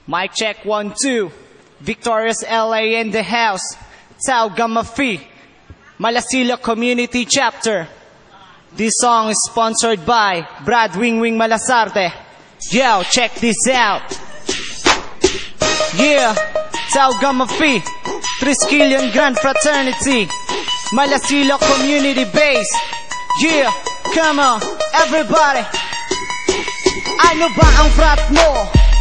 Mic check 1, 2. Victorious LA in the house. Tau Gamma Phi, Malasilo Community Chapter. This song is sponsored by Brad Wing Wing Malasarte. Yo, check this out. Yeah, Tau Gamma Phi, Triskelion Grand Fraternity, Malasilo Community Base. Yeah, come on, everybody. Ano ba ang frat mo?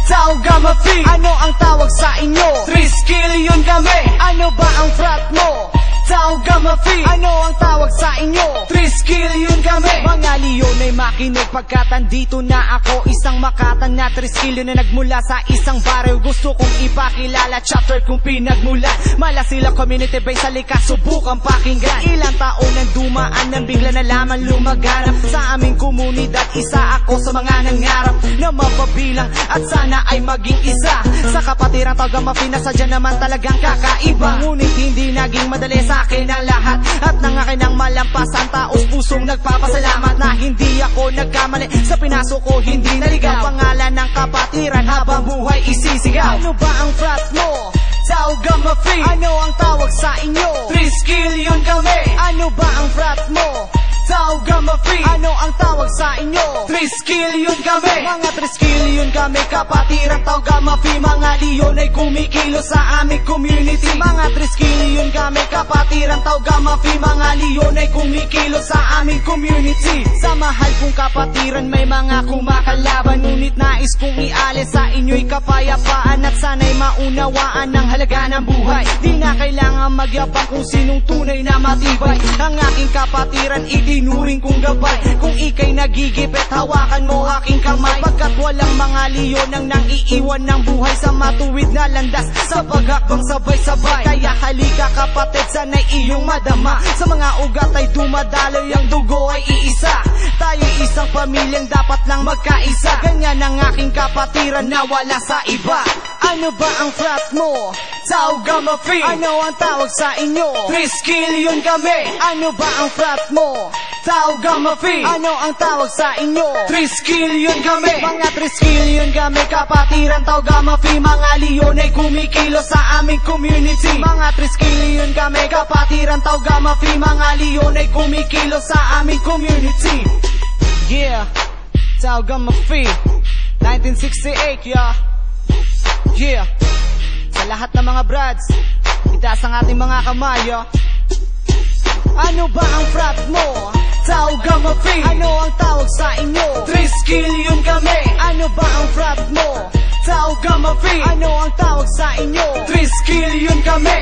Tau Gamma Phi. Ano ang tawag sa inyo? Triskelion kami. Ano ba ang frat mo? Tau Gamma Phi. Ano ang tawag sa inyo? Triskelion kami. Mga leon ay makinig pagkat andito na ako. Isang makatang na triskelion na nagmula sa isang barrio. Gusto kong ipakilala chapter kung pinagmulan. Malasilo Community Base, halika subukan pakinggan. Ilang taon nang dumaan nang bigla na lamang lumaganap sa aming komunidad. Isa ako sa mga nangarap na mapabilang at sana ay maging isa sa kapatirang Tau Gamma Phi na sadya naman talagang kakaiba. Ngunit hindi naging madali sa akin ang lahat at nang akin ang malampasan. Taos pusong nagpapasalamat na hindi ako nagkamali sa pinasok ko, hindi naligaw. Pangalan ng kapatiran habang buhay isisigaw. Ano ba ang frat mo? Tau Gamma Phi. Ano ang tawag sa inyo? Triskelion kami. Ano ba ang frat mo? Tau Gamma Phi. Ano ang tawag sa inyo? Triskelion kami. Mga Triskelion kami, kapatiran Tau Gamma Phi. Mga leon ay kumikilo sa aming community. Mga Triskelion kami, kapatiran Tau Gamma Phi. Mga leon ay kumikilo sa aming community. Sa mahal kong kapatiran may mga kumakalaban, ngunit nais kong ialis sa inyo'y kapayapaan at sana'y maunawaan ng halaga ng buhay. Di na kailangan magyabang kung sinong tunay na matibay. Ang aking kapatiran idinuring kong gabay. Kung ika'y nagigipit, hawakan mo aking kamay. Pagkat walang mga leon ang nang iiwan ng buhay sa matuwid na landas, sa paghakbang sabay-sabay. Kaya halika kapatid, sana'y iyong madama. Sa mga ugat ay dumadaloy, ang dugo ay iisa. Tayo'y isang pamilyang dapat lang magkaisa. Ganyan ang aking kapatiran na wala sa iba. Ano ba ang frat mo? Tau Gamma Phi. Ano ang tawag sa inyo? Triskelion kami. Ano ba ang frat mo? Tau Gamma Phi. Ano ang tawag sa inyo? Triskelion kami. Mga Triskelion kami, kapatiran Tau Gamma Phi. Mga leon ay kumikilo sa aming community. Mga Triskelion kami, kapatiran Tau Gamma Phi. Mga leon ay kumikilo sa aming community. Yeah, Tau Gamma Phi 1968, yeah. Yeah, sa lahat ng mga brads, itaas ang ating mga kamay, yeah. Ano ba ang frat mo? Tau Gamma Phi. Ano ang tawag sa inyo? Triskelion kami. Ano ba ang frat mo? Tau Gamma Phi. Ano ang tawag sa inyo? Triskelion kami.